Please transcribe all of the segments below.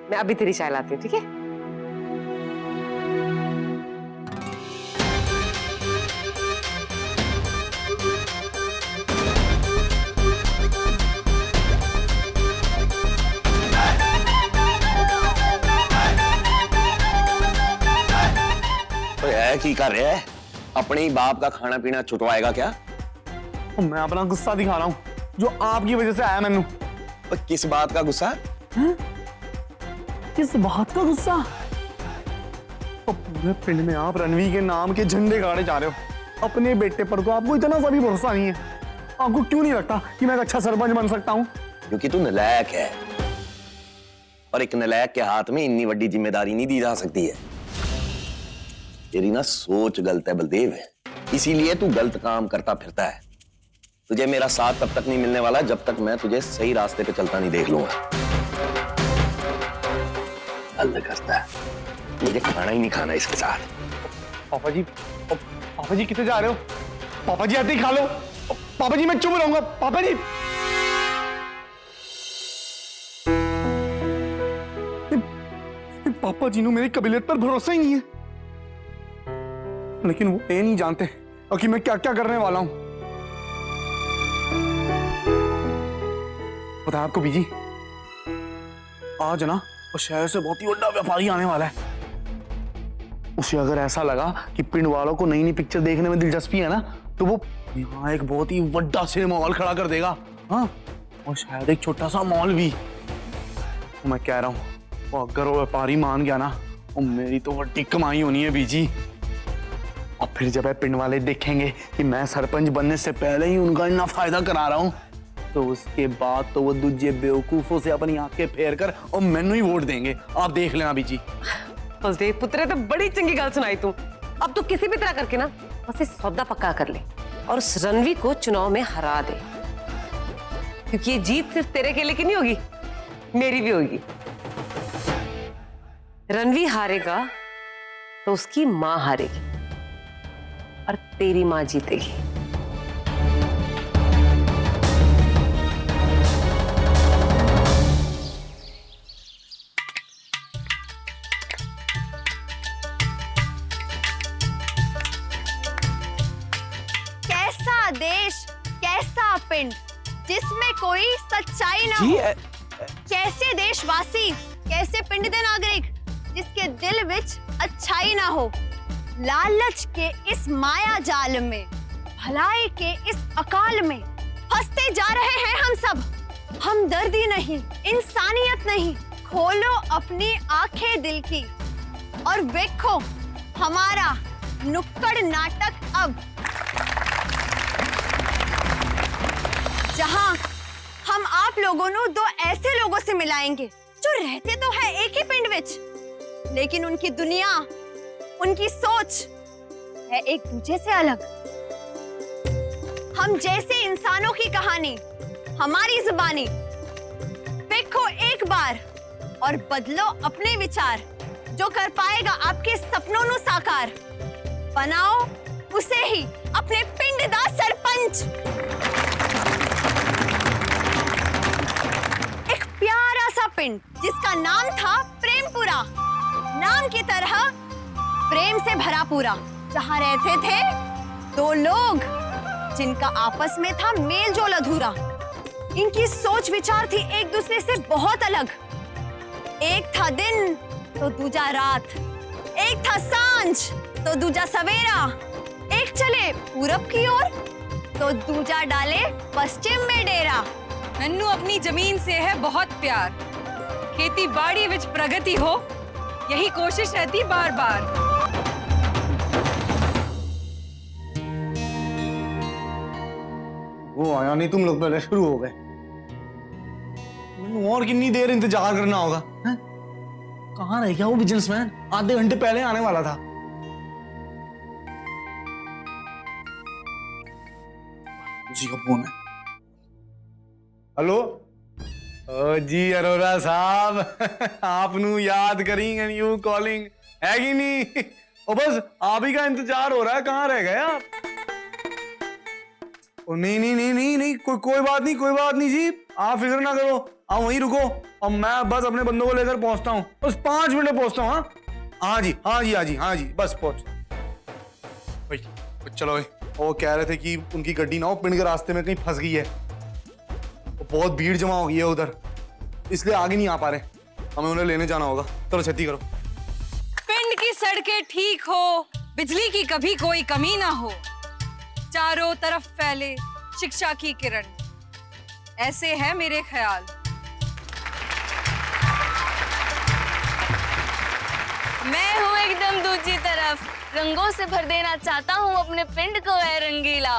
मैं अभी तेरी चाय लाती हूँ, ठीक है? तो है की कर रहा है? अपने ही बाप का खाना पीना छुटवाएगा क्या? मैं अपना गुस्सा दिखा रहा हूँ जो आपकी वजह से आया मैनू। तो किस बात का गुस्सा? किस बात का गुस्सा? पूरे पिंड में आप रणवीर के नाम के झंडे गाड़े जा रहे हो। अपने बेटे पर तो आपको इतना सा भी भरोसा नहीं है। आपको क्यों नहीं लगता कि मैं एक अच्छा सरपंच बन सकता हूँ? क्योंकि तू नालायक है, और एक नालायक के हाथ में इतनी बड़ी जिम्मेदारी नहीं दी जा सकती है। तेरी ना सोच गलत है बलदेव, है इसीलिए तू गलत काम करता फिरता है। तुझे मेरा साथ तब तक नहीं मिलने वाला जब तक मैं तुझे सही रास्ते पे चलता नहीं देख लूंगा। हल करता है, मुझे खाना ही नहीं खाना इसके साथ। पापा जी कितने जा रहे हो? पापा जी आते ही खा लो। पापा जी मैं चुप रहूंगा। पापा जी पापा जी ने मेरी कबीलियत पर भरोसा ही नहीं है, लेकिन वो ये नहीं जानते कि मैं क्या क्या करने वाला हूं। पता है आपको बीजी, आज ना वो शहर से बहुत ही बड़ा व्यापारी आने वाला है। उसे अगर ऐसा लगा कि पिंड वालों को नई नई पिक्चर देखने में दिलचस्पी है ना, तो वो यहाँ एक बहुत ही बड़ा सिनेमा हॉल खड़ा कर देगा। हाँ, और शायद एक छोटा सा मॉल भी। तो मैं कह रहा हूँ वो अगर वो व्यापारी मान गया ना, वो मेरी तो बड़ी कमाई होनी है बीजी। और फिर जब पिंड वाले देखेंगे कि मैं सरपंच बनने से पहले ही उनका इतना फायदा करा रहा हूँ, तो उसके बाद तो वो दूजे बेवकूफों से अपनी आंखें फेर कर और मैनू ही वोट देंगे। आप देख लेना बीजी। बलदेव पुत्र, तो बड़ी चंगी गल सुनाई तू। अब तो किसी भी तरह करके ना बस इस सौदा पक्का कर ले और उस रणवीर को चुनाव में हरा दे, क्योंकि ये जीत सिर्फ तेरे अकेले की नहीं होगी, मेरी भी होगी। रणवीर हारेगा तो उसकी मां हारेगी और तेरी मां जीतेगी। कैसा देश, कैसा पिंड जिसमें कोई सच्चाई ना हो। कैसे देशवासी, कैसे पिंड दे नागरिक जिसके दिल विच अच्छाई ना हो। लालच के इस माया जाल में, भलाई के इस अकाल में फंसते जा रहे हैं हम सब। हमदर्दी नहीं, इंसानियत नहीं। खोलो अपनी आंखें दिल की और देखो हमारा नुक्कड़ नाटक अब, जहां हम आप लोगों को दो ऐसे लोगों से मिलाएंगे जो रहते तो है एक ही पिंड विच, लेकिन उनकी दुनिया, उनकी सोच है एक दूसरे से अलग। हम जैसे इंसानों की कहानी, हमारी जुबानी। देखो एक बार और बदलो अपने विचार, जो कर पाएगा आपके सपनों नु साकार। बनाओ उसे ही अपने पिंड दा सरपंच। एक प्यारा सा पिंड जिसका नाम था प्रेमपुरा, नाम की तरह प्रेम से भरा पूरा, जहां रहते थे दो लोग जिनका आपस में था मेल जोल अधूरा। इनकी सोच विचार थी एक दूसरे से बहुत अलग। एक था दिन तो दूजा रात, एक था सांझ तो दूजा सवेरा। एक चले पूरब की ओर तो दूजा डाले पश्चिम में डेरा। नन्नू अपनी जमीन से है बहुत प्यार, खेती बाड़ी विच प्रगति हो, यही कोशिश रहती बार बार। वो आया नहीं, तुम लोग पहले शुरू हो गए। और कितनी देर इंतजार करना होगा? कहाँ रह गया वो बिजनेसमैन? आधे घंटे पहले आने वाला था। उसी का फोन है। हेलो जी अरोरा साहब, आपनू याद करेंगे एंड यू कॉलिंग है कि नहीं? ओ बस आप ही का इंतजार हो रहा है। कहाँ रह गए आप? ओ नहीं नहीं नहीं नहीं नहीं कोई बात नहीं, कोई बात नहीं जी, आप फिक्र ना करो। आप वहीं रुको और मैं बस अपने बंदों को लेकर पहुंचता हूँ, बस 5 मिनट में पहुंचता हूँ। हाँ जी हाँ जी हाँ जी हाँ जी, बस पहुंच भाई। चलो भाई, वो कह रहे थे कि उनकी गड्डी ना हो पिंड के रास्ते में कहीं फंस गई है, तो बहुत भीड़ जमा हो गई है उधर, इसलिए आगे नहीं आ पा रहे, हमें उन्हें लेने जाना होगा। चलो छेती करो। पिंड की सड़कें ठीक हो, बिजली की कभी कोई कमी ना हो, चारों तरफ फैले शिक्षा की किरण, ऐसे है मेरे ख्याल। मैं हूँ एकदम दूसरी तरफ, रंगों से भर देना चाहता हूँ अपने पिंड को है रंगीला,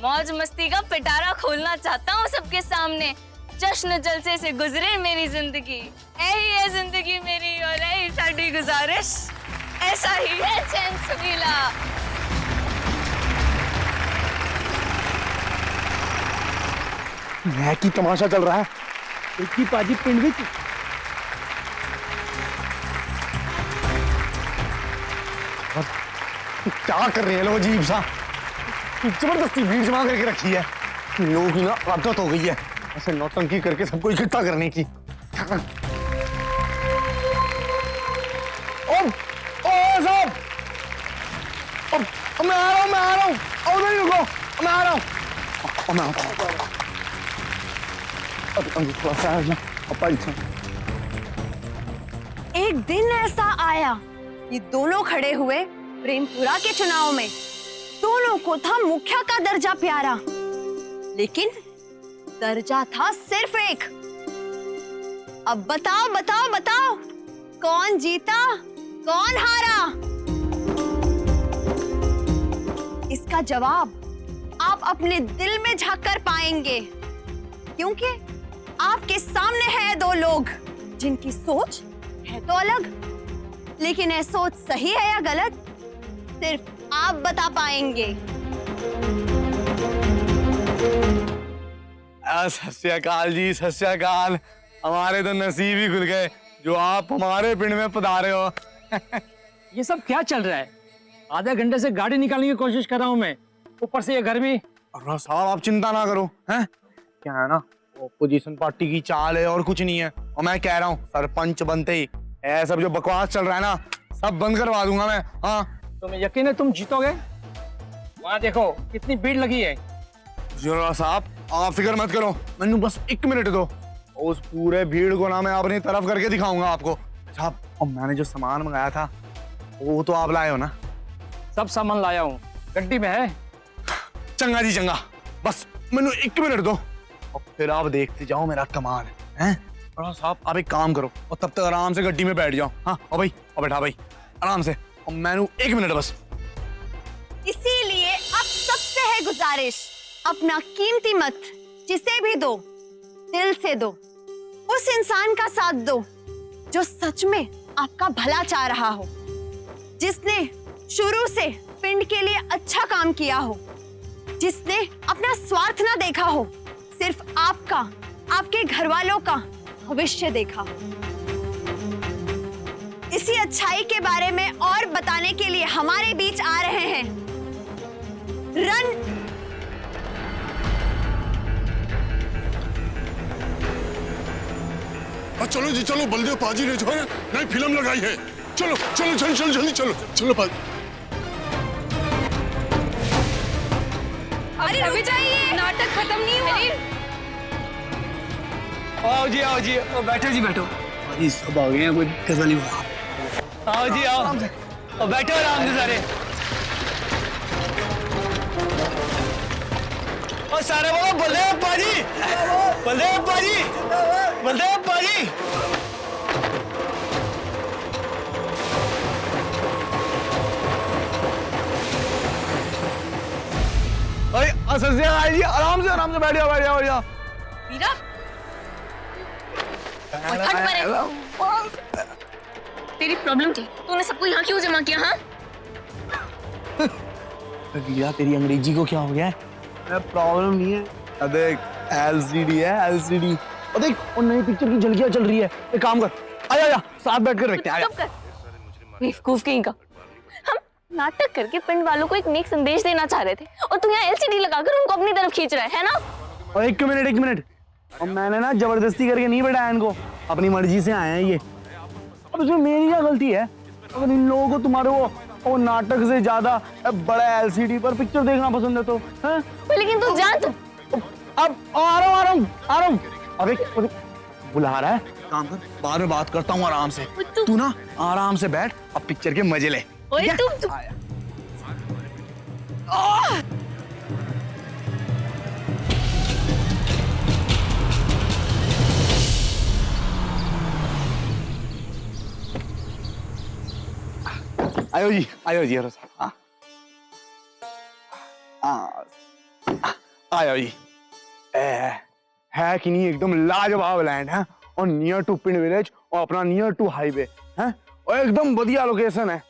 मौज मस्ती का पिटारा खोलना चाहता हूँ सबके सामने, जश्न जलसे से गुजरे मेरी जिंदगी, यही है जिंदगी मेरी और यही साडी गुजारिश, ऐसा ही है चैन सुगीला। मैं की तमाशा चल रहा है एक ही पाजी पिंड में। क्या कर रहे हैं लोग अजीब सा, जबरदस्ती भीड़ जमा करके रखी है, लोगों की ना आदत हो गई है ऐसे नौटंकी करके सबको इकट्ठा करने की। साहब, मैं आ रहा हूँ, मैं आ रहा हूँ, और नहीं रुको, मैं आ रहा हूँ, मैं आता हूँ। एक दिन ऐसा आया कि दोनों खड़े हुए प्रेमपुरा के चुनाव में, दोनों को था मुखिया का दर्जा प्यारा, लेकिन दर्जा था सिर्फ एक। अब बताओ बताओ बताओ, कौन जीता कौन हारा? इसका जवाब आप अपने दिल में झांककर पाएंगे, क्योंकि आपके सामने है दो लोग जिनकी सोच है तो अलग, लेकिन यह सोच सही है या गलत सिर्फ आप बता पाएंगे। सत श्री अकाल जी, सत श्री अकाल। हमारे तो नसीब ही खुल गए जो आप हमारे पिंड में पधारे हो। ये सब क्या चल रहा है? आधे घंटे से गाड़ी निकालने की कोशिश कर रहा हूँ मैं, ऊपर से ये गर्मी। अरे साहब आप चिंता ना करो, हैं क्या है ना, ओपोजिशन पार्टी की चाल है और कुछ नहीं है, और मैं कह रहा हूँ सरपंच बनते ही ये सब जो बकवास चल रहा है ना सब बंद करवा दूंगा मैं। हाँ तुम्हें यकीन है तुम जीतोगे? वहाँ देखो कितनी भीड़ लगी है। जरा साहब आप फिक्र मत करो, मैंने बस 1 मिनट दो, उस पूरे भीड़ को ना मैं अपनी तरफ करके दिखाऊंगा आपको। अच्छा, और मैंने जो सामान मंगाया था वो तो आप लाए हो ना? सब सामान लाया हूँ, गड्डी में है। चंगा जी चंगा, बस मैंने 1 मिनट दो और फिर आप देखते जाओ मेरा कमाल है। और साहब आप एक काम करो और तब तक आराम से गड्डी में बैठ जाओ। हाँ और भाई, और बैठा भाई आराम से, और मैंने 1 मिनट बस। इसीलिए अब सबसे है गुजारिश, अपना कीमती मत जिसे भी दो दिल से दो, उस इंसान का साथ दो जो सच में आपका भला चाह रहा हो, जिसने शुरू से पिंड के लिए अच्छा काम किया हो, जिसने अपना स्वार्थ ना देखा हो, सिर्फ आपका, आपके घर वालों का भविष्य देखा हो। इसी अच्छाई के बारे में और बताने के लिए हमारे बीच आ रहे हैं रन। चलो जी चलो, बलदेव पाजी ने जो है नई फिल्म लगाई है, चलो चलो जल्दी जल्दी जल्दी चलो चलो पाजी। अरे अभी जाइए, नाटक खत्म नहीं हुआ। आओ जी बैठो जी बैठो। अभी सब आ गए हैं, कोई दिक्कत नहीं हुआ। आओ जी आओ, और बैठो आराम से सारे। और सारे बोलो बलदेव पाजी, बलदेव पाजी, बलदेव पाजी। अरे अससिया जी, आराम से बैठ जाओ बैठ जाओ बैठ जाओ। वीरा हट परे, तेरी प्रॉब्लम क्या? तूने सबको यहाँ क्यों जमा किया? हाँ भैया तेरी अंग्रेजी को क्या हो गया है? प्रॉब्लम नहीं है, देख LCD है LCD। और देख और नई पिक्चर की झलकियां चल रही है, एक काम कर, आजा साथ बैठकर देखते हैं। चुप कर, बेवकूफ कहीं का। हम नाटक करके पिंड वालों को एक नेक संदेश देना चाह रहे थे और तू यहाँ LCD लगाकर उनको अपनी तरफ खींच रहा है ना? और एक मिनट और मैंने ना जबरदस्ती करके नहीं बैठाया इनको, अपनी मर्जी से आए हैं ये। अब इसमें मेरी क्या गलती है? अगर इन लोगों को तुम्हारे वो नाटक से ज्यादा बड़ा एलसीडी पर पिक्चर देखना पसंद है तो हैं? लेकिन तू जान तो। अब आ रहा हूँ। अबे बुला रहा है, काम कर, बाद में बात करता हूँ आराम से। तू ना आराम से बैठ, अब पिक्चर के मजे ले। ओए तुम आयो जी हरो साहब। आयो जी। है कि नहीं एकदम लाजवाब लैंड है, और नियर टू पिंड विलेज और अपना नियर टू हाईवे है, और एकदम बढ़िया लोकेशन है,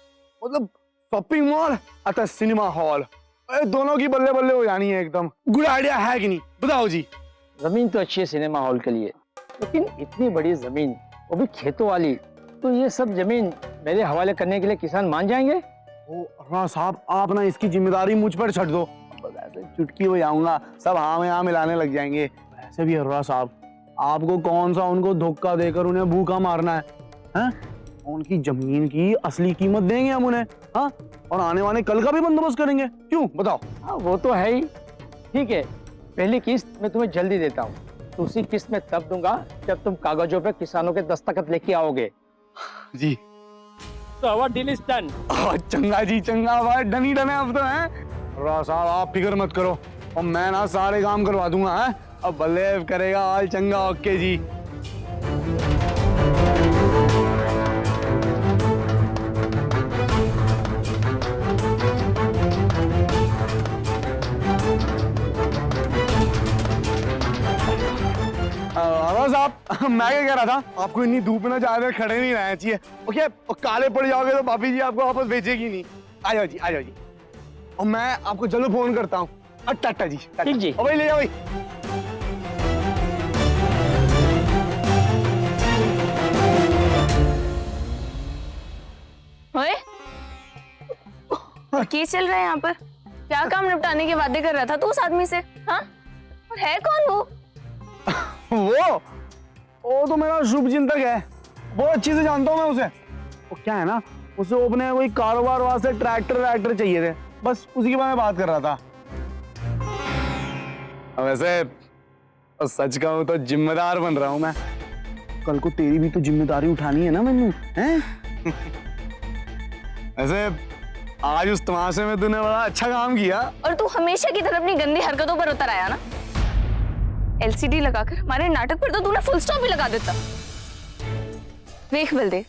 मतलब शॉपिंग मॉल अतः सिनेमा हॉल दोनों की बल्ले बल्ले हो जानी है एकदम। गुड आइडिया है कि नहीं, बताओ जी। जमीन तो अच्छी है सिनेमा हॉल के लिए, लेकिन इतनी बड़ी जमीन, वो भी खेतों वाली, तो ये सब जमीन मेरे हवाले करने के लिए किसान मान जाएंगे? हाँ साहब, आप ना इसकी जिम्मेदारी मुझ पर छੱਡ दो, ऐसे चुटकी हो जाऊंगा, सब हाँ में हाँ मिलाने लग जाएंगे। वैसे भी अरोड़ा साहब, आपको कौन सा उनको धोखा देकर उन्हें भूखा मारना है? उनकी जमीन की असली कीमत देंगे हम उन्हें, हाँ, और आने वाले कल का भी बंदोबस्त करेंगे। क्यों बताओ? हाँ वो तो है ही। ठीक है, पहली किस्त मैं तुम्हें जल्दी देता हूँ, दूसरी किस्त में तब दूंगा जब तुम कागजों पे किसानों के दस्तखत लेके आओगे। जी तो आवर डील इज डन। चंगा जी चंगा, भाई डन ही डन है अब तो है। अरोड़ा साहब आप फिक्र मत करो, और मैं ना सारे काम करवा दूंगा है। अब बल्ले करेगा हाल चंगा। ओके जी। साहब मैं क्या कह रहा था, आपको इतनी धूप में ना ज्यादा खड़े नहीं रहना चाहिए। ओके, और काले पड़ जाओगे तो भाभी जी आपको वापस भेजेगी नहीं। आ जाओ जी, आ जाओ जी, और मैं आपको जल्द फोन करता हूँ। टाटा जी। ठीक जी। भाई ले जाओ भाई। ओए क्या चल रहा है यहाँ पर? क्या काम निपटाने के वादे कर रहा था तू उस आदमी से? हाँ, और है कौन वो? वो तो मेरा शुभ चिंतक है, बहुत अच्छी से जानता हूँ मैं उसे। वो क्या है ना, उसे अपने कोई कारोबार वास्ते ट्रैक्टर चाहिए थे, बस उसी के बारे में बात कर रहा था। वैसे सच कहूं तो जिम्मेदार बन रहा हूं मैं, कल को तेरी भी तो जिम्मेदारी उठानी है ना मैनू, हैं? वैसे आज उस तमाशे में तूने बड़ा अच्छा काम किया। और तू हमेशा की तरह अपनी गंदी हरकतों पर उतर आया ना। एलसीडी लगाकर हमारे नाटक पर तो तूने फुल स्टॉप भी लगा देता। देख बलदेव,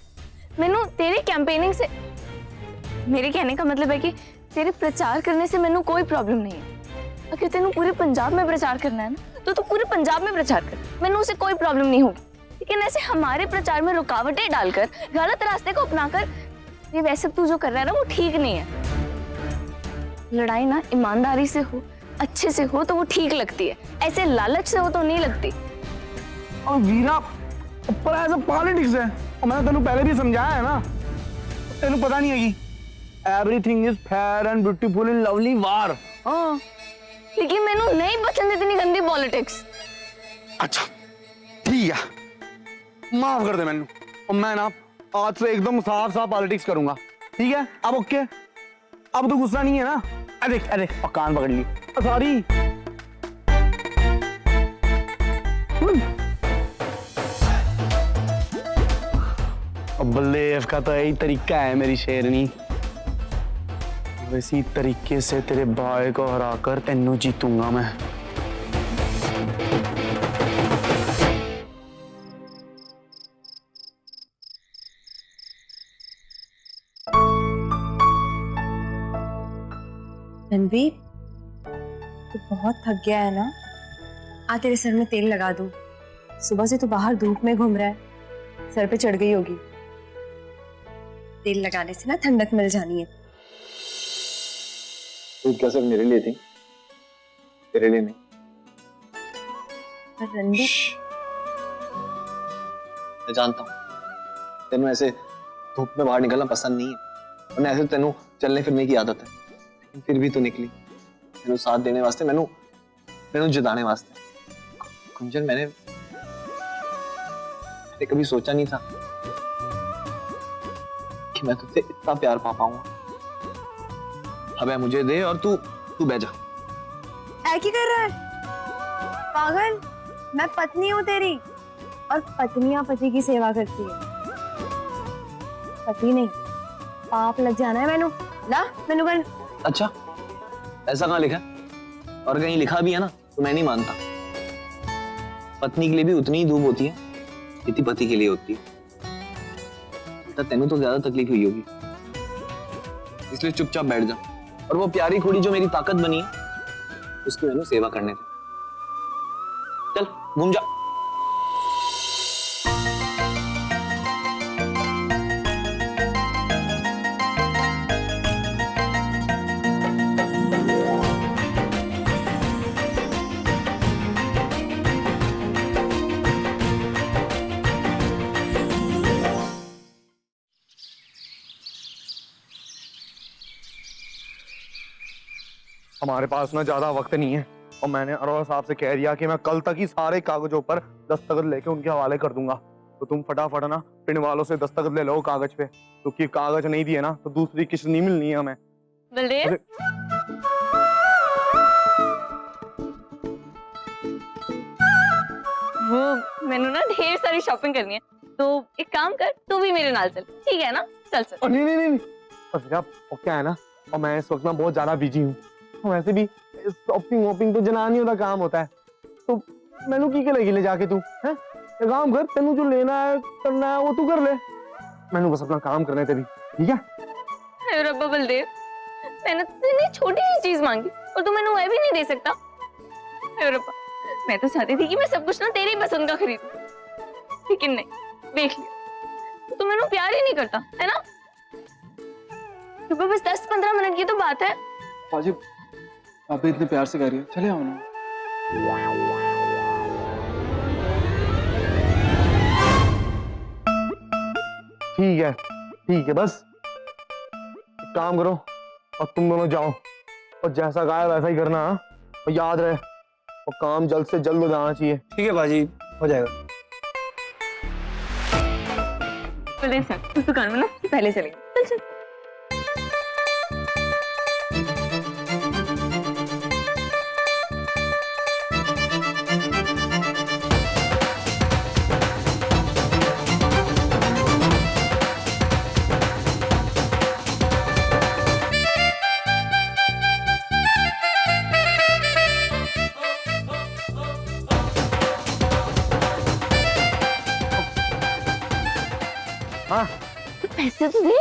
मैनू तेरी कैंपेनिंग से, मेरे कहने का मतलब है कि तेरे प्रचार करने से मैनू कोई प्रॉब्लम नहीं है। अगर तेनू पूरे पंजाब में प्रचार करना है ना, तो तू पूरे पंजाब में प्रचार कर, मैनू उसे कोई प्रॉब्लम नहीं होगी। लेकिन ऐसे हमारे प्रचार में रुकावटें डालकर, गलत रास्ते को अपनाकर, ये वैसे तू जो कर रहा है ना वो ठीक नहीं है। लड़ाई ना ईमानदारी से हो, अच्छे से हो तो वो ठीक लगती है, ऐसे लालच से हो तो नहीं लगती। और वीरा पर ऐसा पॉलिटिक्स है, और मैंने तेनू पहले भी समझाया है ना, तेनू पता नहीं है कि everything is fair and beautiful in lovely war. हाँ, लेकिन मैनू नहीं पसंद इतनी गंदी पॉलिटिक्स। अच्छा ठीक है, माफ कर दे मैनू, और मैं ना आज से एकदम साफ साफ पॉलिटिक्स करूंगा, ठीक है? अब ओके, अब तो गुस्सा नहीं है ना? अरे अरे और कान पकड़ ली, सॉरी। बल्लेव का तो यही तरीका है मेरी शेरनी, वैसी तरीके से तेरे भाई को हराकर तेनू जीतूंगा मैं। रणवीर, तू बहुत थक गया है ना? आ तेरे सर में तेल लगा दूं। सुबह से तू बाहर धूप में घूम रहा है, सर पे चढ़ गई होगी। तेल लगाने से ना ठंडक मिल जानी है। तू क्या सिर्फ मेरे लिए थी, तेरे लिए नहीं? पर रणवीर, मैं जानता हूँ तेनू ऐसे धूप में बाहर निकलना पसंद नहीं है, और ऐसे तेनू चलने फिरने की आदत है, लेकिन फिर भी तू निकली मेनू साथ देने वास्ते, मेनू जिताने वास्ते। गुंजन, मैंने कभी सोचा नहीं था कि मैं तुझसे इतना प्यार पा पाऊंगा। अब मुझे दे और तू बह जा। ऐ की कर रहा है पागल? मैं पत्नी हूँ तेरी, और पत्नियां पति की सेवा करती है, पति नहीं। पाप लग जाना है मैनू। ला मैनू कर। अच्छा, ऐसा कहाँ लिखा है? और कहीं लिखा भी है ना तो मैं नहीं मानता। पत्नी के लिए भी उतनी ही धूप होती है जितनी पति के लिए होती है। उल्टा तेनू तो ज्यादा तकलीफ हुई होगी, इसलिए चुपचाप बैठ जा और वो प्यारी कुड़ी जो मेरी ताकत बनी है उसकी मैंने सेवा करने दे। चल घूम जा। हमारे पास ना ज्यादा वक्त नहीं है और मैंने अरोड़ा साहब से कह दिया कि मैं कल तक ही सारे कागजों पर दस्तखत लेके उनके हवाले कर दूंगा। तो तुम फटाफट ना पिंड वालों से दस्तखत ले लो कागज पे, क्योंकि कागज नहीं दिए ना तो दूसरी किस्त नहीं मिलनी है हमें। बलदेव, वो मैंने ना ढेर सारी शॉपिंग करनी है, तो एक काम कर, तू भी मेरे नाल चल, ठीक है ना? चल चल। नहीं, वो क्या है ना, और मैं इस वक्त ना बहुत ज्यादा बिजी हूँ। वैसे भी शॉपिंग वॉपिंग तो जनानियों का काम होता है, तो मैनू की लेगी ले जाके तू है? काम कर, तेनू जो लेना है करना है वो तू कर ले, मैनू बस अपना काम करने दे भी, ठीक है? अरे रब्बा बलदेव, मैंने तुझे छोटी सी चीज मांगी और तू मैंने वह भी नहीं दे सकता। अरे रब्बा, मैं तो चाहती थी कि मैं सब कुछ ना तेरी पसंद का खरीदूं, लेकिन नहीं, देख लिया तू मैंने प्यार ही नहीं करता है ना? बस 10-15 मिनट की तो बात है। बाजी, आप भी इतने प्यार से कह रही है, चले आओ ना। ठीक है, बस एक काम करो और तुम दोनों जाओ और जैसा कहा है वैसा ही करना, हाँ? और याद रहे वो काम जल्द से जल्द हो जाना चाहिए। ठीक है बाजी, हो जाएगा। बलदेव सर, उस दुकान में ना पहले चलेंगे, चल चल। हाँ पैसे तो दे।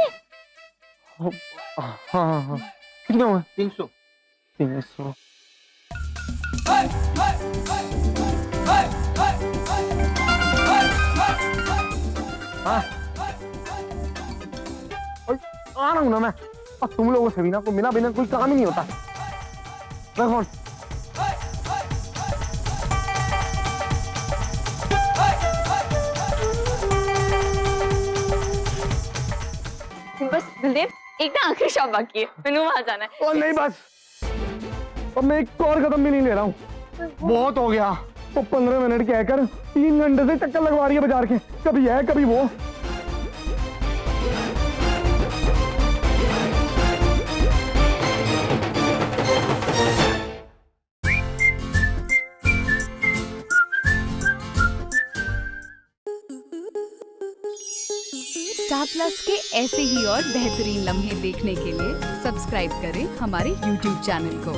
हाँ कितना हुआ? 300। हाँ आ रहा हूँ ना मैं। और तुम लोगों से भी ना बिना कोई काम ही नहीं होता। मैं फोन बस बलदेव, एक ना आखिरी शॉप बाकी है, मैंने वहां जाना है। और नहीं बस, अब मैं एक और कदम भी नहीं ले रहा हूँ, बहुत हो गया। वो 15 मिनट कहकर 3 घंटे से चक्कर लगवा रही है बाजार के, कभी है कभी वो। स्टार प्लस के ऐसे ही और बेहतरीन लम्हे देखने के लिए सब्सक्राइब करें हमारे YouTube चैनल को।